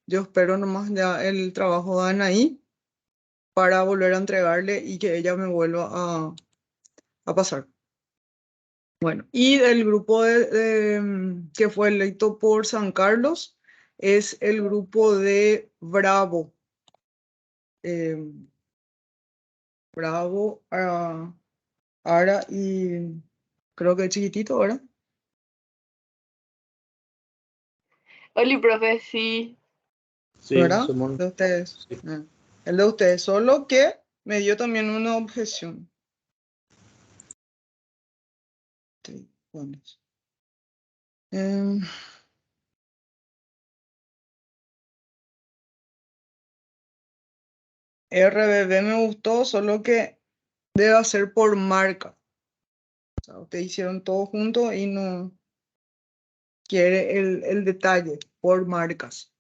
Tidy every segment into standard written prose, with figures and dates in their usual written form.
Yo espero nomás ya el trabajo de Anaí para volver a entregarle y que ella me vuelva a pasar. Bueno, y el grupo que fue electo por San Carlos es el grupo de Bravo. eh, Bravo, Ara y creo que chiquitito, ¿verdad? Oli, profe, sí. Sí, ¿Verdad? somos. De ustedes. Sí. El de ustedes, solo que me dio también una objeción. Sí, bueno. RBB me gustó, solo que debe ser por marca. O sea, ustedes hicieron todo junto y no quiere el detalle por marcas.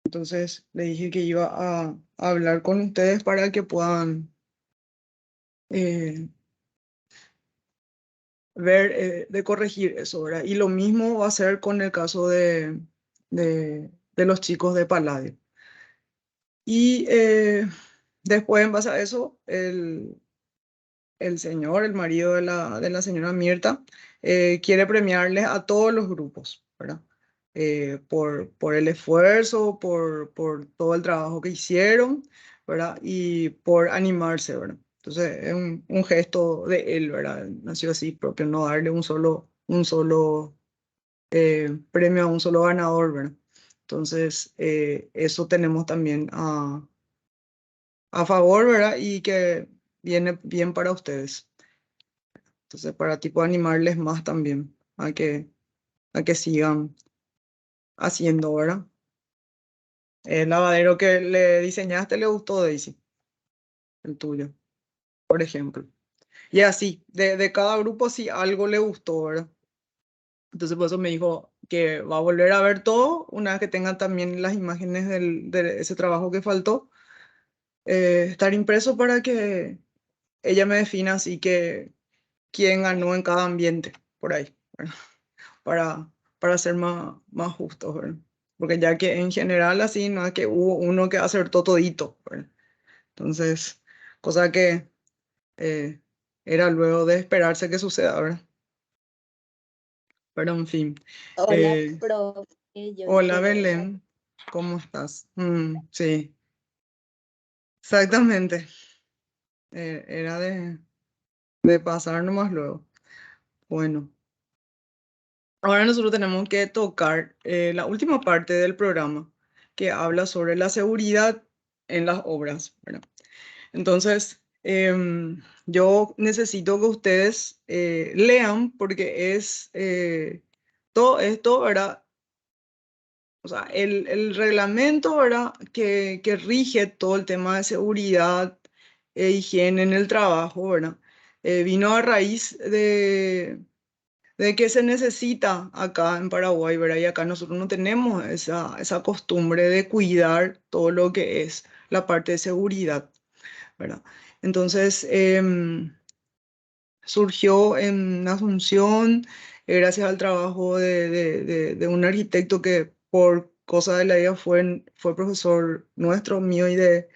Entonces le dije que iba a hablar con ustedes para que puedan ver, de corregir eso, ¿verdad? Y lo mismo va a ser con el caso de los chicos de Palladio. Y después, en base a eso, el señor, el marido de la señora Mirta, quiere premiarles a todos los grupos, ¿verdad? Por el esfuerzo, por todo el trabajo que hicieron, ¿verdad? Y por animarse, ¿verdad? Entonces, es un gesto de él, ¿verdad? Nació así propio, no darle un solo premio a un solo ganador, ¿verdad? Entonces, eso tenemos también a favor, ¿verdad? Y que viene bien para ustedes. Entonces, para tipo animarles más también a que sigan haciendo, ¿verdad? El lavadero que le diseñaste le gustó, Daisy, el tuyo, por ejemplo. Y así, de cada grupo sí algo le gustó, ¿verdad? Entonces, por eso me dijo que va a volver a ver todo una vez que tengan también las imágenes de ese trabajo que faltó, estar impreso para que ella me defina así que quién ganó en cada ambiente, por ahí, ¿verdad? Para ser más justos, ¿verdad? Porque ya que en general así, no es que hubo uno que acertó todito, ¿verdad? Entonces, cosa que eh, era luego de esperarse que suceda, ¿verdad? Pero en fin. Hola, Eh, profe. Yo Hola dije, Belén, ¿cómo estás? Sí, exactamente. Era de pasar nomás luego. Bueno, ahora nosotros tenemos que tocar la última parte del programa que habla sobre la seguridad en las obras, ¿verdad? Entonces, yo necesito que ustedes lean porque es todo esto, ¿verdad? O sea, el reglamento, ¿verdad? Que rige todo el tema de seguridad e higiene en el trabajo, ¿verdad? Vino a raíz de que se necesita acá en Paraguay, ¿verdad? Y acá nosotros no tenemos esa costumbre de cuidar todo lo que es la parte de seguridad, ¿verdad? Entonces, surgió en Asunción, gracias al trabajo de un arquitecto que por cosa de la vida fue profesor nuestro, mío y del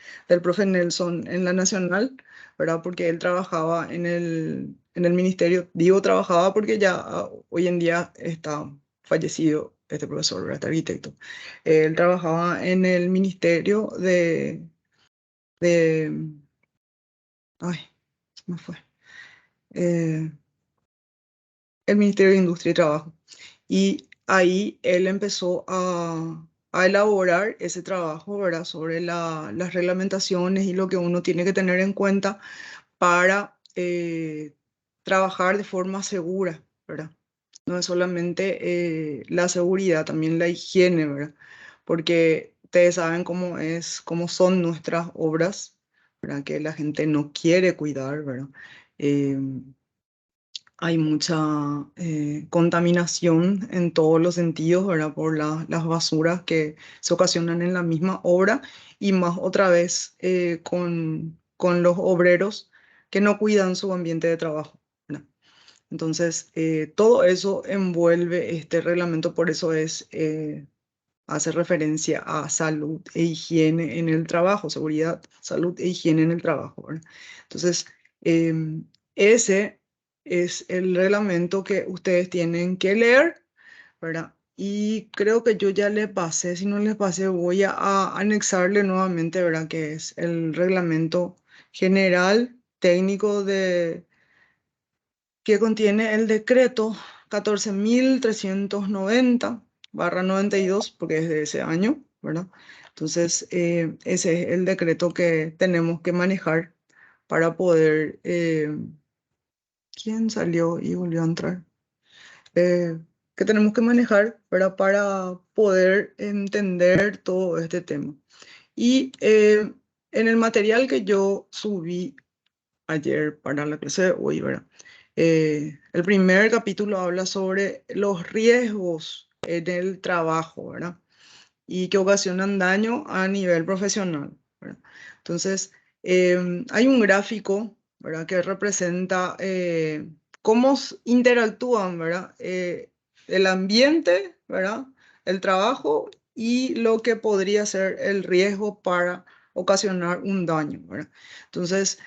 profe Nelson en la Nacional, ¿verdad? Porque él trabajaba en el ministerio, digo trabajaba porque ya hoy en día está fallecido este profesor, ¿verdad? Este arquitecto. Él trabajaba en el ministerio de, ay, se me fue. Eh, el Ministerio de Industria y Trabajo. Y ahí él empezó a elaborar ese trabajo, ¿verdad? Sobre las reglamentaciones y lo que uno tiene que tener en cuenta para trabajar de forma segura, ¿verdad? No es solamente la seguridad, también la higiene, ¿verdad? Porque ustedes saben cómo son nuestras obras, ¿verdad? Que la gente no quiere cuidar, ¿verdad? Eh, Hay mucha contaminación en todos los sentidos, ¿verdad? Por las basuras que se ocasionan en la misma obra y más otra vez con los obreros que no cuidan su ambiente de trabajo, ¿verdad? Entonces, todo eso envuelve este reglamento, por eso es hace referencia a salud e higiene en el trabajo, seguridad, salud e higiene en el trabajo, ¿verdad? Entonces, ese es el reglamento que ustedes tienen que leer, ¿verdad? Y creo que yo ya le pasé, si no les pasé, voy a anexarle nuevamente, ¿verdad? Que es el reglamento general técnico que contiene el decreto 14.390/92, porque es de ese año, ¿verdad? Entonces, ese es el decreto que tenemos que manejar para poder... ¿quién salió y volvió a entrar? eh, que tenemos que manejar, ¿verdad? Para poder entender todo este tema. Y en el material que yo subí ayer para la clase de hoy, ¿verdad? El primer capítulo habla sobre los riesgos en el trabajo, ¿verdad? Y que ocasionan daño a nivel profesional, ¿verdad? Entonces, hay un gráfico, ¿verdad? Que representa cómo interactúan, ¿verdad? El ambiente, ¿verdad? El trabajo y lo que podría ser el riesgo para ocasionar un daño, ¿verdad? Entonces,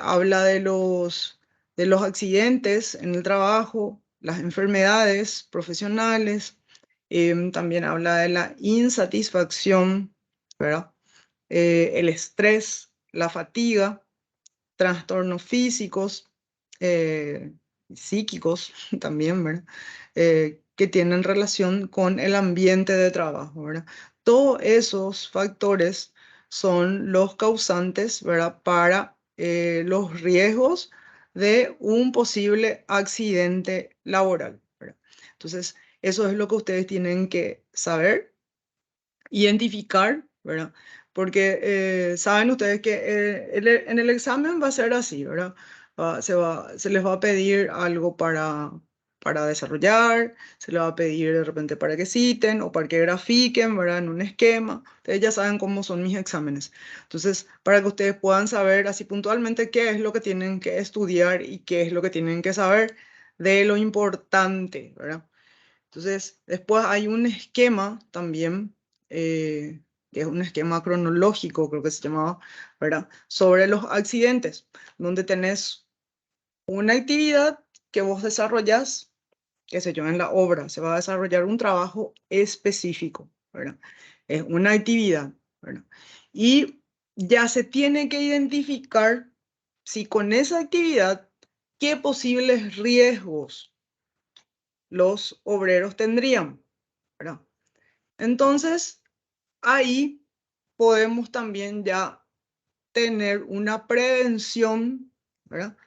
habla de los accidentes en el trabajo, las enfermedades profesionales, también habla de la insatisfacción, ¿verdad? El estrés, la fatiga, trastornos físicos, eh, psíquicos también, ¿verdad? Que tienen relación con el ambiente de trabajo, ¿verdad? Todos esos factores son los causantes, ¿verdad? Para los riesgos de un posible accidente laboral, ¿verdad? Entonces, eso es lo que ustedes tienen que saber, identificar, ¿verdad? Porque saben ustedes que en el examen va a ser así, ¿verdad? Se les va a pedir algo para desarrollar, se les va a pedir de repente para que citen o para que grafiquen, ¿verdad? En un esquema. Ustedes ya saben cómo son mis exámenes. Entonces, para que ustedes puedan saber así puntualmente qué es lo que tienen que estudiar y qué es lo que tienen que saber de lo importante, ¿verdad? Entonces, después hay un esquema también, que es un esquema cronológico, creo que se llamaba, ¿verdad? Sobre los accidentes, donde tenés una actividad que vos desarrollás, qué sé yo, en la obra, se va a desarrollar un trabajo específico, ¿verdad? Es una actividad, ¿verdad? Y ya se tiene que identificar si con esa actividad, qué posibles riesgos los obreros tendrían, ¿verdad? Entonces, ahí podemos también ya tener una prevención, ¿verdad?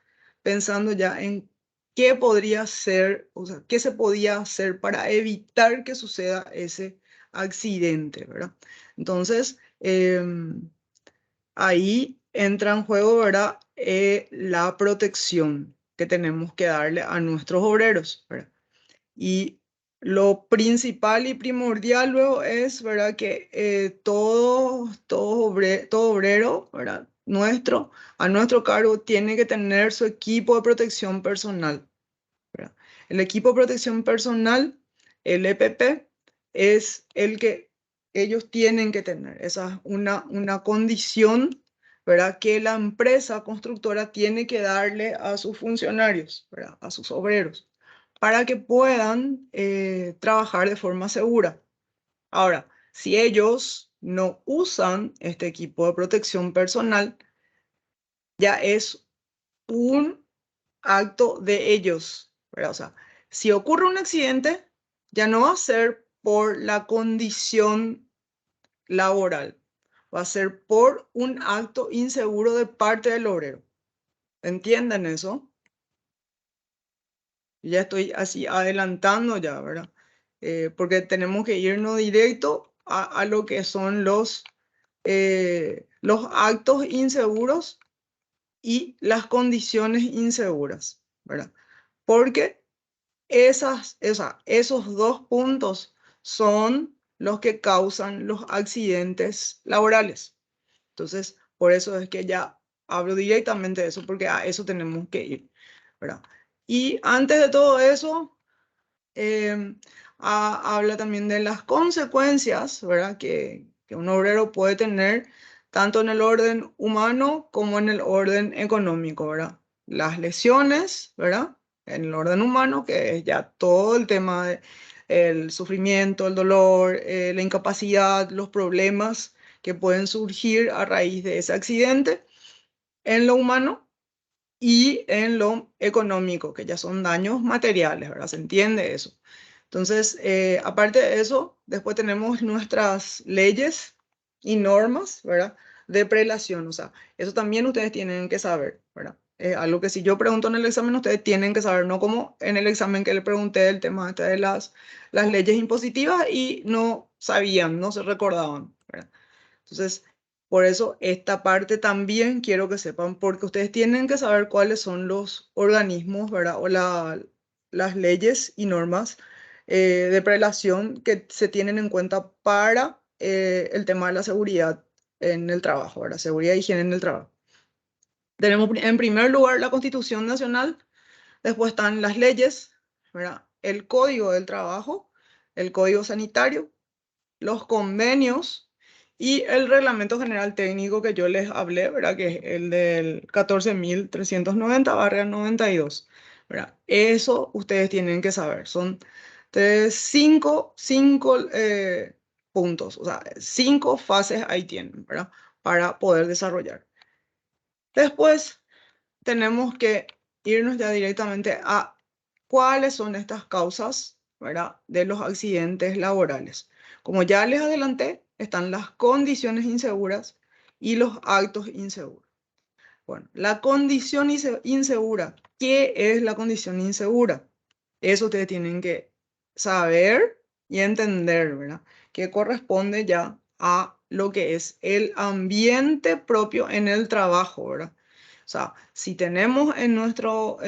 Pensando ya en qué podría ser, o sea, qué se podía hacer para evitar que suceda ese accidente, ¿verdad? Entonces, ahí entra en juego, ¿verdad? La protección que tenemos que darle a nuestros obreros, ¿verdad? Y lo principal y primordial luego es, ¿verdad? Que todo obrero, ¿verdad? A nuestro cargo tiene que tener su equipo de protección personal, ¿verdad? El equipo de protección personal, el EPP, es el que ellos tienen que tener. Esa es una condición, ¿verdad? Que la empresa constructora tiene que darle a sus funcionarios, ¿verdad? A sus obreros, para que puedan trabajar de forma segura. Ahora, si ellos no usan este equipo de protección personal, ya es un acto de ellos, ¿verdad? O sea, si ocurre un accidente, ya no va a ser por la condición laboral, va a ser por un acto inseguro de parte del obrero. ¿Entienden eso? Ya estoy así adelantando ya, ¿verdad? Porque tenemos que irnos directo a lo que son los actos inseguros y las condiciones inseguras, ¿verdad? Porque esos dos puntos son los que causan los accidentes laborales. Entonces, por eso es que ya hablo directamente de eso, porque a eso tenemos que ir, ¿verdad? Y antes de todo eso, eh, habla también de las consecuencias, ¿verdad? Que un obrero puede tener tanto en el orden humano como en el orden económico, ¿verdad? Las lesiones, ¿verdad? En el orden humano, que es ya todo el tema del sufrimiento, el dolor, la incapacidad, los problemas que pueden surgir a raíz de ese accidente en lo humano y en lo económico, que ya son daños materiales, ¿verdad? ¿Se entiende eso? Entonces, aparte de eso, después tenemos nuestras leyes y normas, ¿verdad? De prelación, o sea, eso también ustedes tienen que saber, ¿verdad? Algo que si yo pregunto en el examen, ustedes tienen que saber, no como en el examen que le pregunté el tema este de las leyes impositivas y no sabían, no se recordaban, ¿verdad? Entonces, por eso esta parte también quiero que sepan, porque ustedes tienen que saber cuáles son los organismos, ¿verdad? O las leyes y normas de prelación que se tienen en cuenta para el tema de la seguridad en el trabajo, ¿verdad? Seguridad y higiene en el trabajo. Tenemos en primer lugar la Constitución Nacional, después están las leyes, ¿verdad? El Código del Trabajo, el Código Sanitario, los convenios y el reglamento general técnico que yo les hablé, ¿verdad? Que es el del 14.390/92, ¿verdad? Eso ustedes tienen que saber. Son cinco puntos, o sea, 5 fases ahí tienen, ¿verdad? Para poder desarrollar. Después tenemos que irnos ya directamente a cuáles son estas causas, ¿verdad? De los accidentes laborales. Como ya les adelanté, están las condiciones inseguras y los actos inseguros. Bueno, la condición insegura. ¿Qué es la condición insegura? Eso ustedes tienen que saber y entender, ¿verdad? Que corresponde ya a lo que es el ambiente propio en el trabajo, ¿verdad? O sea, si tenemos en nuestro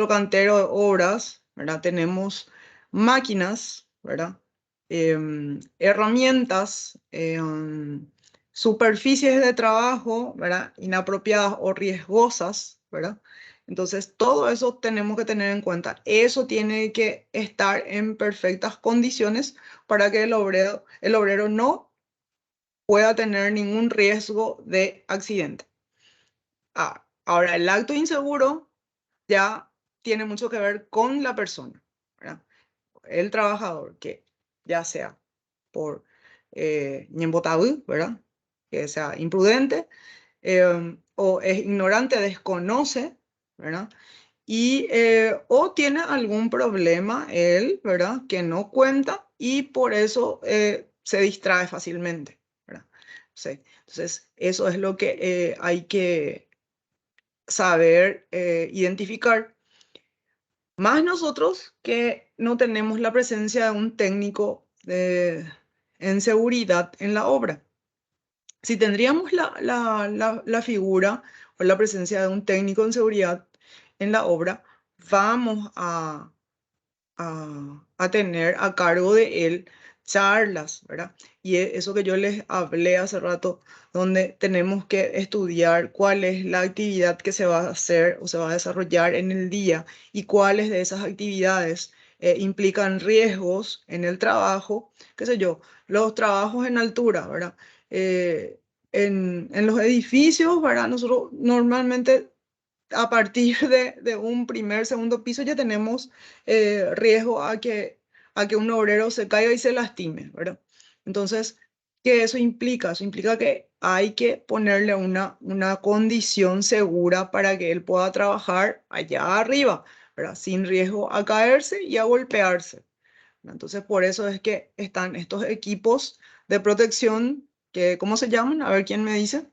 cantero de obras, ¿verdad? Tenemos máquinas, ¿verdad? Herramientas, superficies de trabajo, ¿verdad? Inapropiadas o riesgosas, ¿verdad? Entonces, todo eso tenemos que tener en cuenta. Eso tiene que estar en perfectas condiciones para que el obrero no pueda tener ningún riesgo de accidente. Ahora, el acto inseguro ya tiene mucho que ver con la persona, ¿verdad? El trabajador, que ya sea por ñembotabú, ¿verdad? Que sea imprudente, o es ignorante, desconoce, ¿verdad? O tiene algún problema él, ¿verdad? Que no cuenta y por eso se distrae fácilmente, ¿verdad? Sí. Entonces, eso es lo que hay que saber identificar. Más nosotros que no tenemos la presencia de un técnico en seguridad en la obra. Si tendríamos la figura o la presencia de un técnico en seguridad en la obra, vamos a tener a cargo de él charlas, ¿verdad? Y eso que yo les hablé hace rato, donde tenemos que estudiar cuál es la actividad que se va a hacer o se va a desarrollar en el día y cuáles de esas actividades implican riesgos en el trabajo, qué sé yo, los trabajos en altura, ¿verdad? Eh, en los edificios, ¿verdad? Nosotros normalmente a partir de un primer, segundo piso ya tenemos riesgo a que un obrero se caiga y se lastime, ¿verdad? Entonces, ¿qué eso implica? Eso implica que hay que ponerle una condición segura para que él pueda trabajar allá arriba, ¿verdad? Sin riesgo a caerse y a golpearse. Entonces, por eso es que están estos equipos de protección que, ¿cómo se llaman? A ver quién me dice.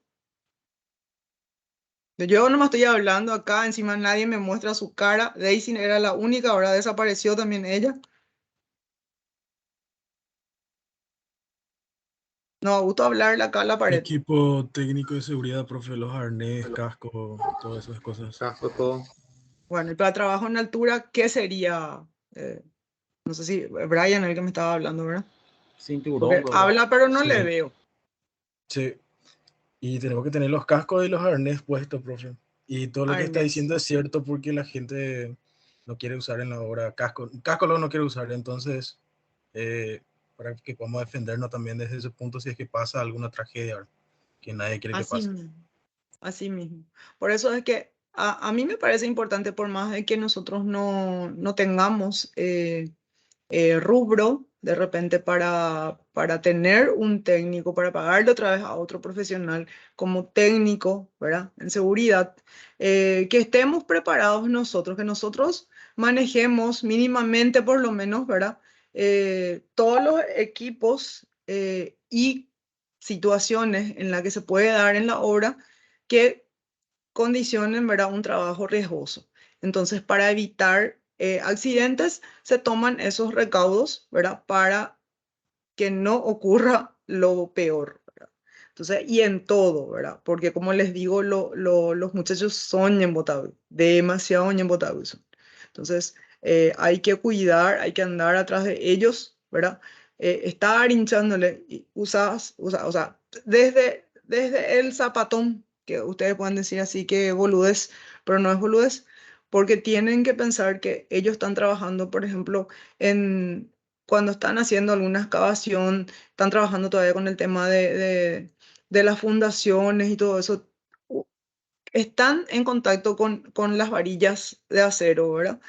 Yo no me estoy hablando acá, encima nadie me muestra su cara. Daisy era la única, ahora desapareció también ella. No, gusto hablarle acá a la pared. Equipo técnico de seguridad, profe, los arnés, casco, todas esas cosas. Casco, todo. Bueno, y para trabajo en altura, ¿qué sería? No sé si Brian, el que me estaba hablando, ¿verdad? Cinturón, Porque profe. habla, pero no le Sí, veo. sí. Y tenemos que tener los cascos y los arnés puestos, profe. Y todo lo que está Arnés. diciendo es cierto porque la gente no quiere usar en la obra casco. Casco luego no quiere usar, entonces para que podamos defendernos también desde ese punto si es que pasa alguna tragedia, ¿verdad? Que nadie quiere que Así pase. mismo, así mismo. Por eso es que a mí me parece importante, por más de que nosotros no tengamos rubro de repente para tener un técnico, para pagarle otra vez a otro profesional como técnico, ¿verdad? En seguridad, que estemos preparados nosotros, que nosotros manejemos mínimamente por lo menos, ¿verdad? Todos los equipos y situaciones en las que se puede dar en la obra que condicionen, ¿verdad? Un trabajo riesgoso. Entonces, para evitar accidentes, se toman esos recaudos, ¿verdad? Para que no ocurra lo peor, ¿verdad? Entonces, y en todo, ¿verdad? Porque como les digo, los muchachos son embotables, demasiado embotables son. Entonces, hay que cuidar, hay que andar atrás de ellos, ¿verdad? Estar hinchándole, o sea, desde el zapatón, que ustedes pueden decir así que boludez, pero no es boludez, porque tienen que pensar que ellos están trabajando, por ejemplo, en cuando están haciendo alguna excavación, están trabajando todavía con el tema de las fundaciones y todo eso, u- están en contacto con las varillas de acero, ¿verdad?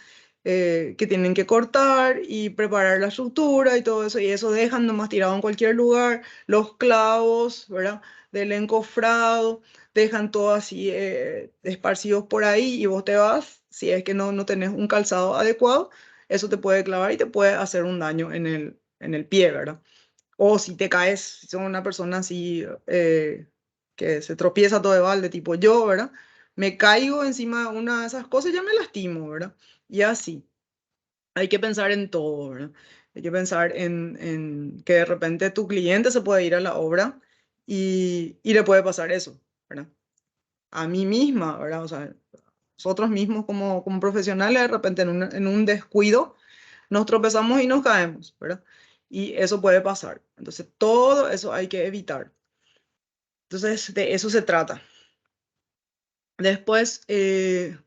Que tienen que cortar y preparar la estructura y todo eso, y eso dejan nomás tirado en cualquier lugar, los clavos, ¿verdad? Del encofrado, dejan todo así esparcidos por ahí y vos te vas, si es que no tenés un calzado adecuado, eso te puede clavar y te puede hacer un daño en el pie, ¿verdad? O si te caes, si sos una persona así que se tropieza todo de balde, tipo yo, ¿verdad? Me caigo encima de una de esas cosas y ya me lastimo, ¿verdad? Y así. Hay que pensar en todo, ¿verdad? Hay que pensar en que de repente tu cliente se puede ir a la obra y le puede pasar eso, ¿verdad? A mí misma, ¿verdad? O sea, nosotros mismos como profesionales de repente en un descuido nos tropezamos y nos caemos, ¿verdad? Y eso puede pasar. Entonces, todo eso hay que evitar. Entonces, de eso se trata. Después,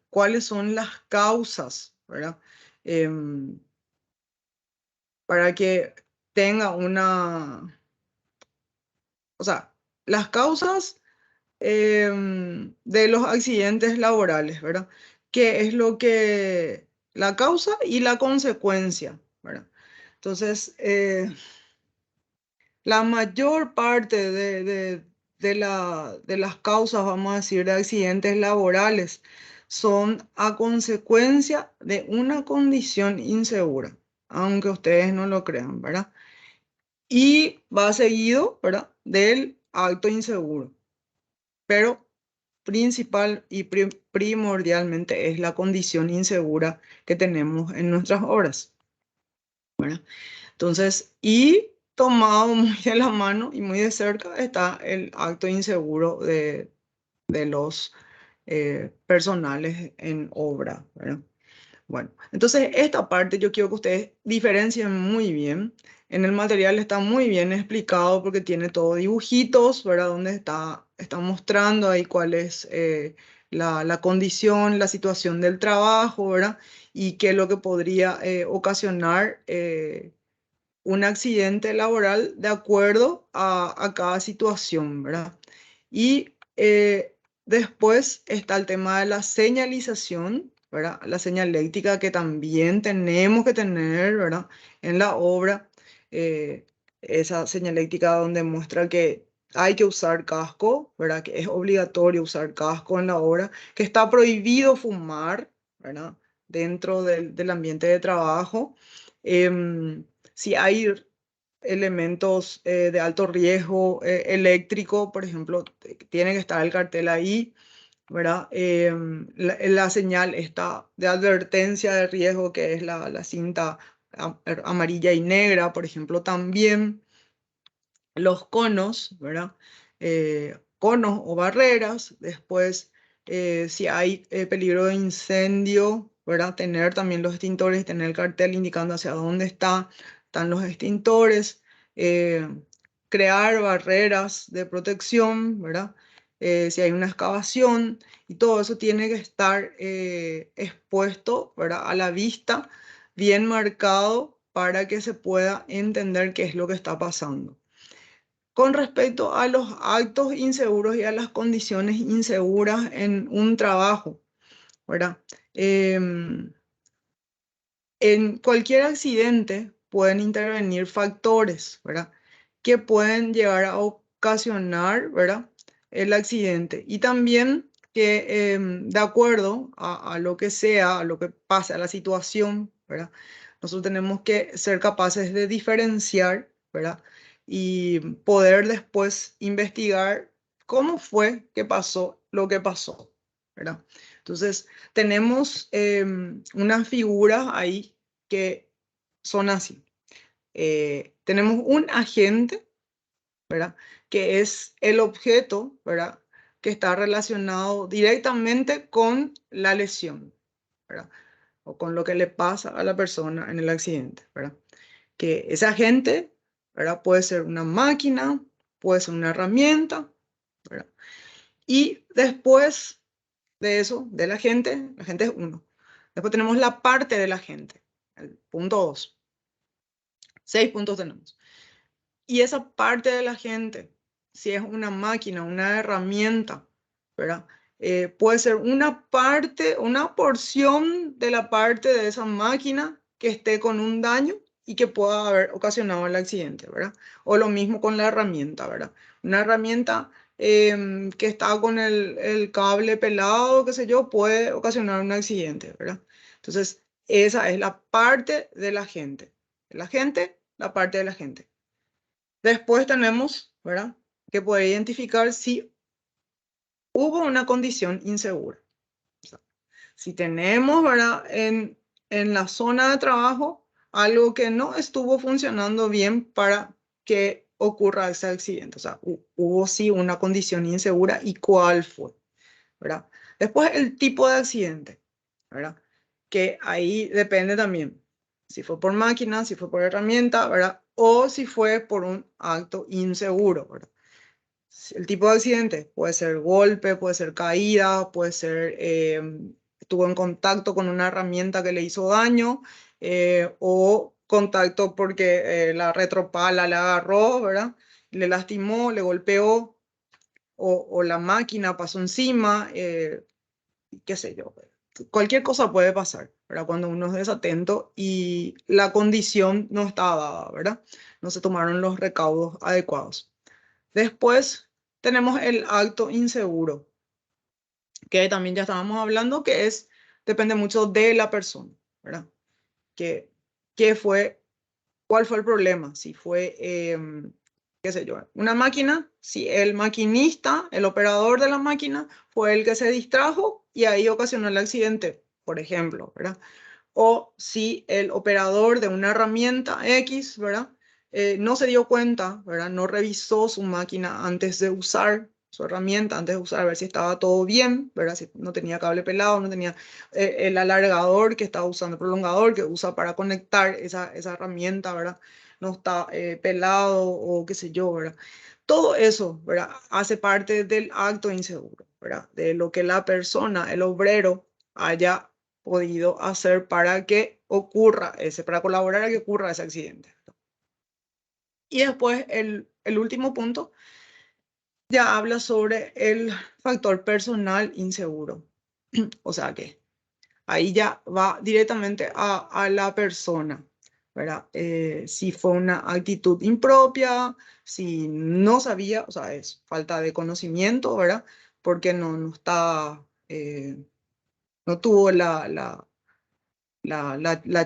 ¿cuáles son las causas, ¿verdad? Em, para que tenga o sea, las causas de los accidentes laborales, ¿verdad? ¿Qué es lo que, la causa y la consecuencia, ¿verdad? Entonces, la mayor parte de las causas, vamos a decir, de accidentes laborales son a consecuencia de una condición insegura, aunque ustedes no lo crean, ¿verdad? Y va seguido, ¿verdad? Del acto inseguro, pero principal y primordialmente es la condición insegura que tenemos en nuestras obras, ¿verdad? Entonces, y tomado muy de la mano y muy de cerca está el acto inseguro de los personales en obra, ¿verdad? Bueno, entonces esta parte yo quiero que ustedes diferencien muy bien. En el material está muy bien explicado porque tiene todo dibujitos, ¿verdad? Donde está mostrando ahí cuál es la condición, la situación del trabajo, ¿verdad? Y qué es lo que podría ocasionar un accidente laboral de acuerdo a cada situación, ¿verdad? Y después está el tema de la señalización, ¿verdad? La señaléctica que también tenemos que tener, ¿verdad? En la obra, eh, esa señaléctica donde muestra que hay que usar casco, ¿verdad? Que es obligatorio usar casco en la obra, que está prohibido fumar, ¿verdad? Dentro del ambiente de trabajo. Si hay elementos de alto riesgo eléctrico, por ejemplo, tiene que estar el cartel ahí, ¿verdad? La señal está de advertencia de riesgo, que es la cinta amarilla y negra, por ejemplo, también los conos, ¿verdad? Conos o barreras. Después, si hay peligro de incendio, ¿verdad? Tener también los extintores, tener el cartel indicando hacia dónde están los extintores. eh, Crear barreras de protección, ¿verdad? Si hay una excavación y todo eso tiene que estar expuesto, ¿verdad? A la vista, bien marcado para que se pueda entender qué es lo que está pasando. Con respecto a los actos inseguros y a las condiciones inseguras en un trabajo, ¿verdad? En cualquier accidente pueden intervenir factores, ¿verdad? Que pueden llegar a ocasionar, ¿verdad? El accidente. Y también que de acuerdo a lo que sea, a lo que pase, a la situación, ¿verdad? Nosotros tenemos que ser capaces de diferenciar, ¿verdad? Y poder después investigar cómo fue que pasó lo que pasó, ¿verdad? Entonces, tenemos unas figuras ahí que son así. Tenemos un agente, ¿verdad? Que es el objeto, ¿verdad? Que está relacionado directamente con la lesión, ¿verdad? O con lo que le pasa a la persona en el accidente, ¿verdad? Que ese agente, ¿verdad? Puede ser una máquina, puede ser una herramienta, ¿verdad? Y después de eso, de la gente es uno. Después tenemos la parte de la gente, el punto 2. 6 puntos tenemos. Y esa parte de la gente, si es una máquina, una herramienta, ¿verdad? Puede ser una parte, una porción de la parte de esa máquina que esté con un daño y que pueda haber ocasionado el accidente, ¿verdad? O lo mismo con la herramienta, ¿verdad? Una herramienta que está con el cable pelado, qué sé yo, puede ocasionar un accidente, ¿verdad? Entonces, esa es la parte de la gente. La gente, la parte de la gente. Después tenemos, ¿verdad? Que poder identificar si hubo una condición insegura. O sea, si tenemos, ¿verdad? En la zona de trabajo algo que no estuvo funcionando bien para que ocurra ese accidente. O sea, hubo sí una condición insegura y cuál fue, ¿verdad? Después el tipo de accidente, ¿verdad? Que ahí depende también si fue por máquina, si fue por herramienta, ¿verdad? O si fue por un acto inseguro, ¿verdad? El tipo de accidente puede ser golpe, puede ser caída, puede ser estuvo en contacto con una herramienta que le hizo daño o contacto porque la retropala le agarró, ¿verdad? Le lastimó, le golpeó o la máquina pasó encima, qué sé yo. Cualquier cosa puede pasar, ¿verdad? Cuando uno es desatento y la condición no está dada, ¿verdad? No se tomaron los recaudos adecuados. Después tenemos el acto inseguro, que también ya estábamos hablando, que es, depende mucho de la persona, ¿verdad? ¿Qué fue, cuál fue el problema? Si fue, qué sé yo, una máquina, si el maquinista, el operador de la máquina, fue el que se distrajo y ahí ocasionó el accidente, por ejemplo, ¿verdad? O si el operador de una herramienta X, ¿verdad? No se dio cuenta, ¿verdad? No revisó su máquina antes de usar su herramienta, antes de usar, a ver si estaba todo bien, ¿verdad? Si no tenía cable pelado, no tenía el alargador que estaba usando, el prolongador que usa para conectar esa herramienta, ¿verdad? No está pelado o qué sé yo, ¿verdad? Todo eso, ¿verdad? Hace parte del acto inseguro, ¿verdad? De lo que la persona, el obrero, haya podido hacer para que ocurra ese, para colaborar a que ocurra ese accidente. Y después el último punto ya habla sobre el factor personal inseguro. O sea que ahí ya va directamente a la persona, ¿verdad? Si fue una actitud impropia, si no sabía, o sea, es falta de conocimiento, ¿verdad? Porque no está, no tuvo la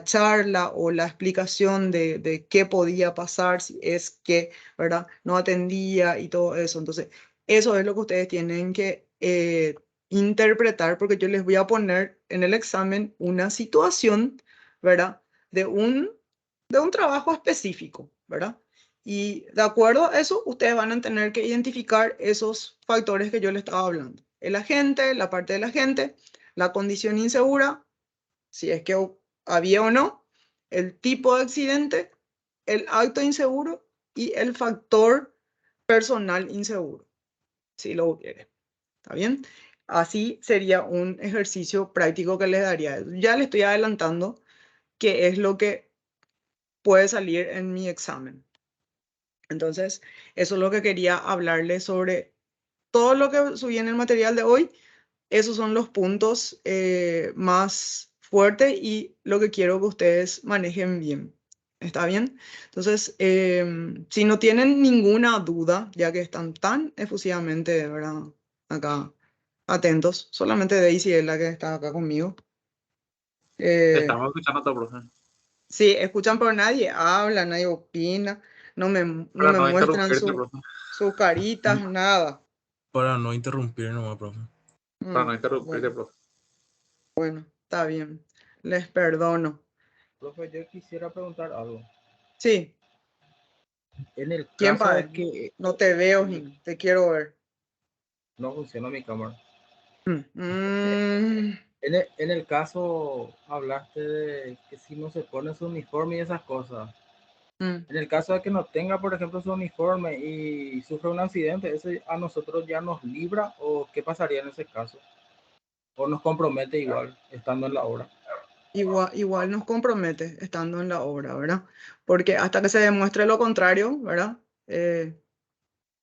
charla o la explicación de qué podía pasar si es que, ¿verdad? No atendía y todo eso. Entonces, eso es lo que ustedes tienen que interpretar porque yo les voy a poner en el examen una situación, ¿verdad? De un trabajo específico, ¿verdad? Y de acuerdo a eso, ustedes van a tener que identificar esos factores que yo les estaba hablando. El agente, la parte del agente, la condición insegura, si es que había o no, el tipo de accidente, el acto inseguro y el factor personal inseguro, si lo hubiera. ¿Está bien? Así sería un ejercicio práctico que les daría. Ya les estoy adelantando qué es lo que puede salir en mi examen. Entonces, eso es lo que quería hablarles sobre todo lo que subí en el material de hoy. Esos son los puntos más fuertes y lo que quiero que ustedes manejen bien. ¿Está bien? Entonces, si no tienen ninguna duda, ya que están tan efusivamente, ¿verdad? Acá atentos, solamente Daisy es la que está acá conmigo. Estamos escuchando a todo, profe. Sí, escuchan pero nadie habla, nadie opina, no me Para no muestran interrumpirte, profe. sus caritas, nada. Para no interrumpir nomás, profe. Para no interrumpirte, Bueno, profe. bueno, está bien, les perdono. Profe, yo quisiera preguntar algo. Sí, En el ¿quién caso pa' de que No te veo, Jim, te quiero ver. no funciona mi cámara. Mm, En el caso, hablaste de que si no se pone su uniforme y esas cosas. mm. En el caso de que no tenga, por ejemplo, su uniforme y sufre un accidente, ¿eso a nosotros ya nos libra o qué pasaría en ese caso? ¿O nos compromete igual estando en la obra? Igual nos compromete estando en la obra, ¿verdad? Porque hasta que se demuestre lo contrario, ¿verdad?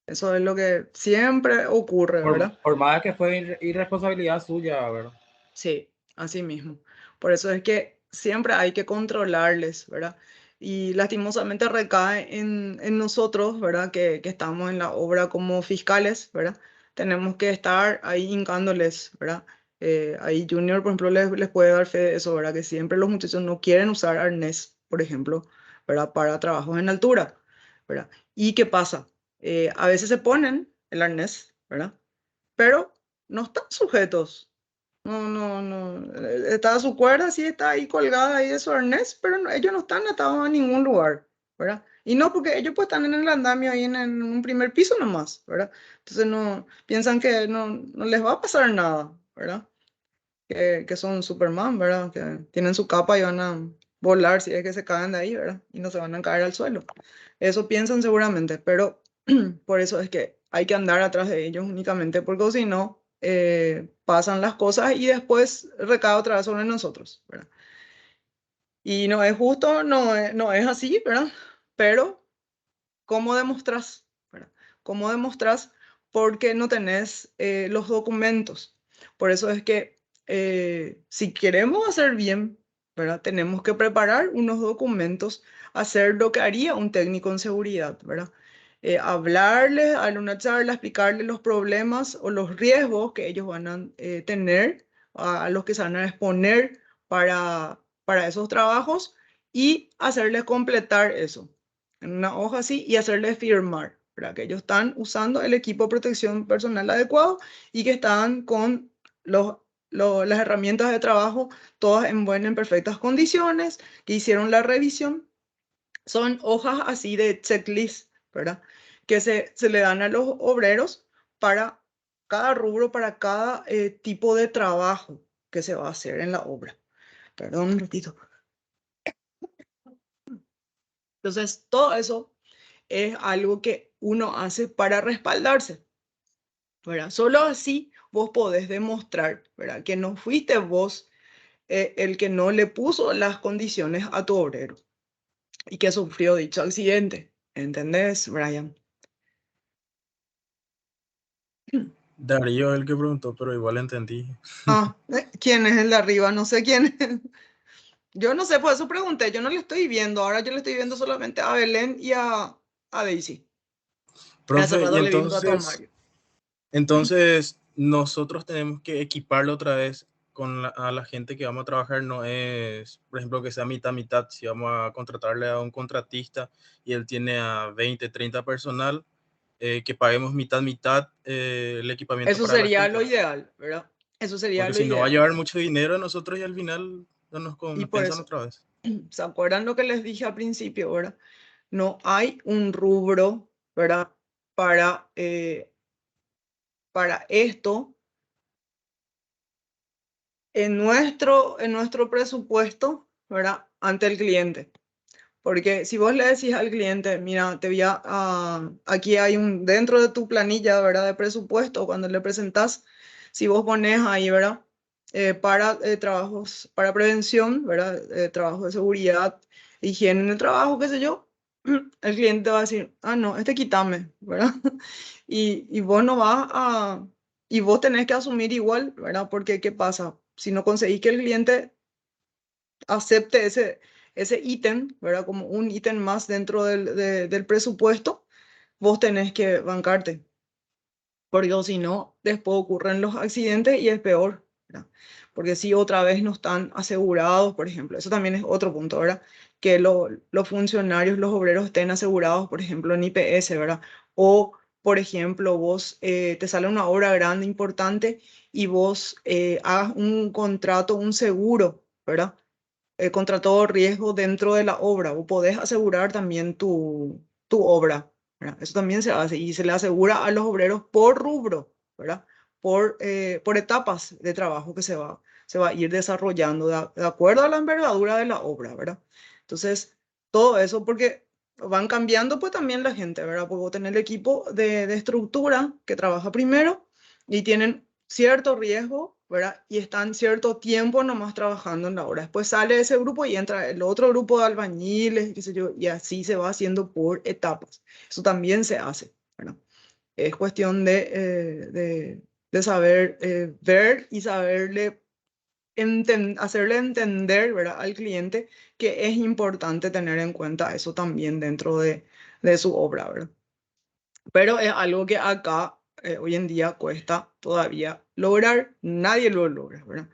Eso es lo que siempre ocurre, ¿verdad? Por más que fue irresponsabilidad suya, ¿verdad? Sí, así mismo. Por eso es que siempre hay que controlarles, ¿verdad? Y lastimosamente recae en nosotros, ¿verdad? Que estamos en la obra como fiscales, ¿verdad? Tenemos que estar ahí hincándoles, ¿verdad? Ahí Junior, por ejemplo, les puede dar fe de eso, ¿verdad? Que siempre los muchachos no quieren usar arnés, por ejemplo, ¿verdad? Para trabajos en altura, ¿verdad? ¿Y qué pasa? A veces se ponen el arnés, ¿verdad? Pero no están sujetos. No. Está su cuerda, sí está ahí colgada ahí de su arnés, pero ellos no están atados a ningún lugar, ¿verdad? Y no, porque ellos pues están en el andamio ahí en un primer piso nomás, ¿verdad? Entonces no, piensan que no les va a pasar nada, ¿verdad? Que son Superman, ¿verdad? Que tienen su capa y van a volar si es que se caen de ahí, ¿verdad? Y no se van a caer al suelo. Eso piensan seguramente, pero por eso es que hay que andar atrás de ellos únicamente, porque si no, pasan las cosas y después recae otra vez sobre nosotros, ¿verdad? Y no es justo, no es así, ¿verdad? Pero, ¿cómo demostras? ¿Verdad? ¿Cómo demostras? Porque no tenés los documentos. Por eso es que si queremos hacer bien, ¿verdad? Tenemos que preparar unos documentos, hacer lo que haría un técnico en seguridad, ¿verdad? Hablarle, darle una charla, explicarle los problemas o los riesgos que ellos van a tener, a los que se van a exponer para esos trabajos y hacerles completar eso en una hoja así y hacerles firmar, ¿verdad? Que ellos están usando el equipo de protección personal adecuado y que están con las herramientas de trabajo todas en perfectas condiciones, que hicieron la revisión. Son hojas así de checklist, ¿verdad? Que se le dan a los obreros para cada rubro, para cada tipo de trabajo que se va a hacer en la obra. Perdón un ratito. Entonces, todo eso es algo que uno hace para respaldarse, ¿verdad? Solo así vos podés demostrar, ¿verdad? Que no fuiste vos el que no le puso las condiciones a tu obrero y que sufrió dicho accidente. ¿Entendés, Brian? Darío es el que preguntó, pero igual entendí. ¿Quién es el de arriba? No sé quién es. Yo no sé, por eso pregunté. Yo no le estoy viendo. Ahora yo le estoy viendo solamente a Belén y a Daisy. Hace Profe, y rato le vi un rato a Mario. entonces nosotros tenemos que equiparlo otra vez a la gente que vamos a trabajar. No es, por ejemplo, que sea mitad, mitad. Si vamos a contratarle a un contratista y él tiene a 20, 30 personal, que paguemos mitad, mitad el equipamiento Eso para la sería gente. lo ideal, ¿verdad? Eso sería Porque lo si no va a ideal. llevar mucho dinero a nosotros y al final no nos Y por compensan eso, otra vez. ¿se acuerdan lo que les dije al principio, verdad? No hay un rubro, ¿verdad? Para esto en nuestro presupuesto, ¿verdad? Ante el cliente. Porque si vos le decís al cliente, mira, aquí hay dentro de tu planilla, ¿verdad? De presupuesto, cuando le presentás, si vos pones ahí, ¿verdad? Para trabajos, para prevención, ¿verdad? Trabajos de seguridad, higiene en el trabajo, qué sé yo, el cliente va a decir, ah, no, este quítame, ¿verdad? Y vos no vas a, y vos tenés que asumir igual, ¿verdad? Porque, ¿qué pasa? Si no conseguís que el cliente acepte ese ítem, ¿verdad? Como un ítem más dentro del presupuesto, vos tenés que bancarte. Porque si no, después ocurren los accidentes y es peor, ¿verdad? Porque si otra vez no están asegurados, por ejemplo, eso también es otro punto, ¿verdad? Que los funcionarios, los obreros estén asegurados, por ejemplo, en IPS, ¿verdad? O, por ejemplo, vos te sale una obra grande, importante, y vos hagas un contrato, un seguro, ¿verdad? Contra todo riesgo dentro de la obra, o podés asegurar también tu obra, ¿verdad? Eso también se hace y se le asegura a los obreros por rubro, ¿verdad? Por etapas de trabajo que se va a ir desarrollando de acuerdo a la envergadura de la obra, ¿verdad? Entonces, todo eso porque van cambiando pues también la gente, ¿verdad? Porque vos tenés el equipo de estructura que trabaja primero y tienen cierto riesgo, ¿verdad? Y están cierto tiempo nomás trabajando en la obra. Después sale ese grupo y entra el otro grupo de albañiles, qué sé yo, y así se va haciendo por etapas. Eso también se hace, ¿verdad? Es cuestión de saber ver y saberle hacerle entender, ¿verdad? Al cliente que es importante tener en cuenta eso también dentro de su obra, ¿verdad? Pero es algo que acá hoy en día cuesta todavía lograr, nadie lo logra, ¿verdad?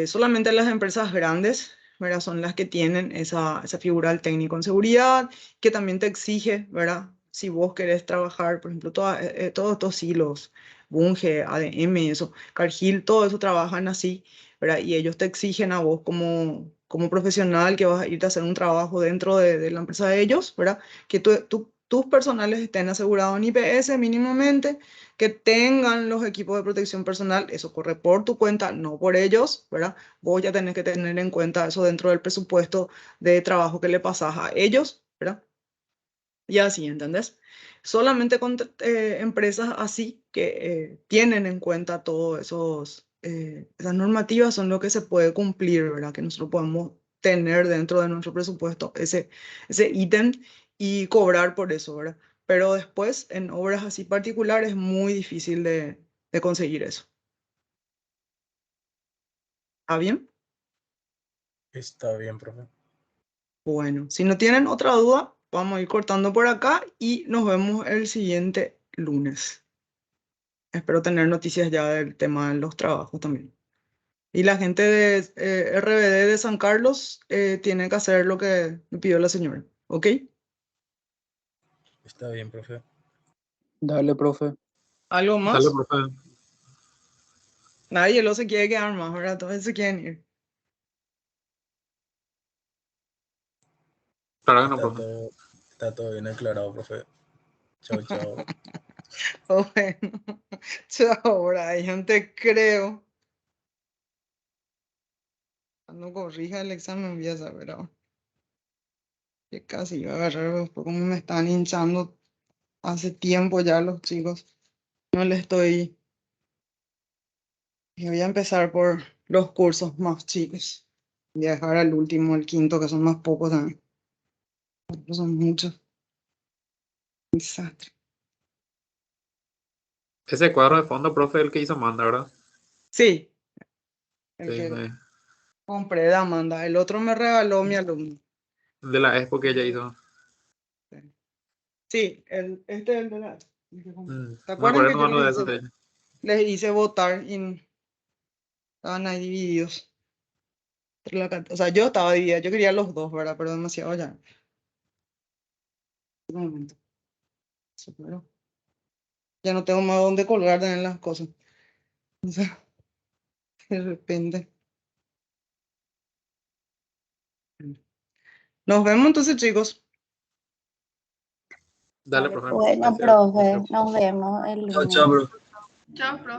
Solamente las empresas grandes, ¿verdad? Son las que tienen esa figura del técnico en seguridad, que también te exige, ¿verdad? Si vos querés trabajar, por ejemplo, todos estos silos, Bunge, ADM, eso, Cargill, todo eso trabajan así, ¿verdad? Y ellos te exigen a vos como profesional que vas a irte a hacer un trabajo dentro de la empresa de ellos, ¿verdad? Que tus personales estén asegurados en IPS mínimamente, que tengan los equipos de protección personal, eso corre por tu cuenta, no por ellos, ¿verdad? Vos ya tenés que tener en cuenta eso dentro del presupuesto de trabajo que le pasas a ellos, ¿verdad? Y así, ¿entendés? Solamente con empresas así que tienen en cuenta todas esas normativas son lo que se puede cumplir, ¿verdad? Que nosotros podemos tener dentro de nuestro presupuesto ese ítem y cobrar por eso, ¿verdad? Pero después, en obras así particulares, es muy difícil de conseguir eso. ¿Está bien? Está bien, profe. Bueno, si no tienen otra duda, vamos a ir cortando por acá y nos vemos el siguiente lunes. Espero tener noticias ya del tema de los trabajos también. Y la gente de RBD de San Carlos tiene que hacer lo que me pidió la señora. ¿Ok? Está bien, profe. Dale, profe. ¿Algo Dale, más? profe. Nadie lo se quiere quedar más, ¿verdad? Todos se quieren ir. Claro que no, profe. Está todo bien aclarado, profe. Chao, chao. Bueno, chao, Brian, te creo. Cuando corrija el examen voy a saber, ¿verdad? Que casi iba a agarrar, después como me están hinchando hace tiempo ya los chicos. No le estoy. Y voy a empezar por los cursos más chicos. Voy a dejar al último, el quinto, que son más pocos también. No son muchos. Desastre. Ese cuadro de fondo, profe, el que hizo Manda, ¿verdad? Sí, el Sí, que compré de Amanda. El otro me regaló mi alumno. de la expo que ella hizo. Sí, este es el de la. ¿Te Me acuerdan acuerdo que yo tomando de eso de ella. les hice votar y estaban ahí divididos? O sea, yo estaba dividida, yo quería los dos, ¿verdad? Pero demasiado ya. Un momento. Eso, pero ya no tengo más dónde colgar también las cosas. O sea, de repente. Nos vemos entonces, chicos. Dale, profe. Bueno, Gracias. profe, nos vemos el Chao, chao, lunes. profe. Chao, profe.